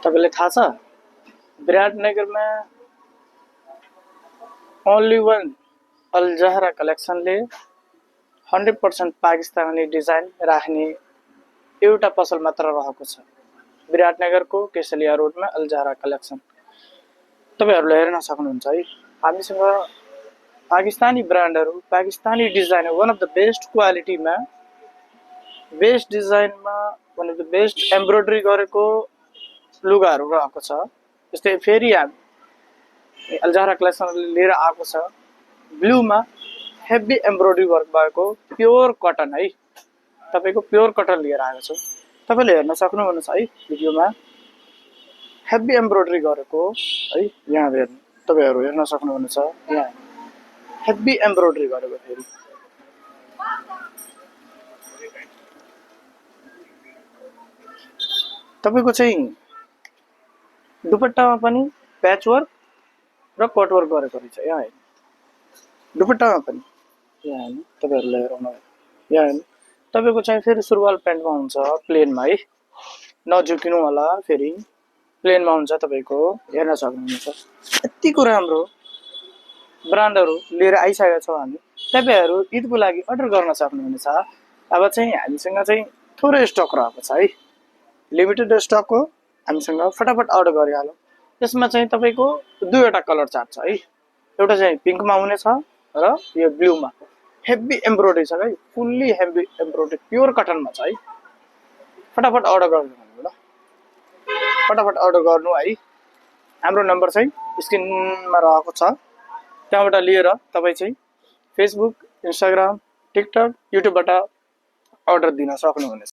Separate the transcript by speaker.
Speaker 1: तपाईलाई थाहा छ विराटनगरमा ओन्ली वान अल जहरा कलेक्सनले 100% पाकिस्तानी डिजाइन राख्ने एउटा पसल मात्र रहेको छ। विराटनगरको केसलिया रोडमा अल जहरा कलेक्सन तपाईहरुले हेर्न सक्नुहुन्छ है। हामीसँग पाकिस्तानी ब्रान्डहरु, Pakistani design, one of the best क्वालिटीमा, बेस्ट डिजाइनमा, one of the best embroidery गरेको लुगाहरु रहेको छ। जस्तै फेरि हामी अल जहरा कलेक्सनले लिएर आएको छ ब्लूमा हेभी एम्ब्रोइडरी वर्क भएको प्योर कटन है। तपाईको प्योर कटन लिएर आएको छु। तपाईले हेर्न सक्नुहुन्छ है भिडियोमा हेभी एम्ब्रोइडरी गरेको है। यहाँ हेर्नु तपाईहरु हेर्न सक्नुहुन्छ यहाँ हेभी एम्ब्रोइडरी गरेको फेरि तपाईको चाहिँ दुपट्टामा पनि प्याच वर्क र कट वर्क गरेको रहेछ। यहाँ हेर्नु दुपट्टामा पनि यहाँ हेर्नु तपाईहरुले हेर्नु यहाँ हेर्नु तपाईको चाहिँ फेरि सुरुवाल प्यान्टमा हुन्छ प्लेनमा है। नझुकिनु होला फेरि प्लेनमा हुन्छ तपाईको हेर्न सक्नुहुन्छ। यतिको राम्रो ब्रान्डहरु लिएर आइसकेका छौं हामी। तपाईहरु ईदको लागि अर्डर गर्न सक्नुहुनेछ। अब चाहिँ हामीसँग चाहिँ थोरै स्टक रहेको छ है। लिमिटेड स्टक हो। हामीसँग फटाफट अर्डर गरिहालौं। यसमा चाहिँ तपाईको दुईवटा कलर चार्ट छ है। एउटा चाहिँ पिंकमा हुने छ र यो ब्लूमा हेभी एम्ब्रोइडरी छ है। फुल्ली हेभी एम्ब्रोइडरी प्योर कटनमा छ है। फटाफट अर्डर गर्नु ल। फटाफट अर्डर गर्नु है। हाम्रो नम्बर चाहिँ स्क्रिनमा रहेको छ। त्यहाँबाट लिएर तपाई चाहिँ फेसबुक, इन्स्टाग्राम, टिकटक, युट्युबबाट अर्डर दिन सक्नुहुनेछ।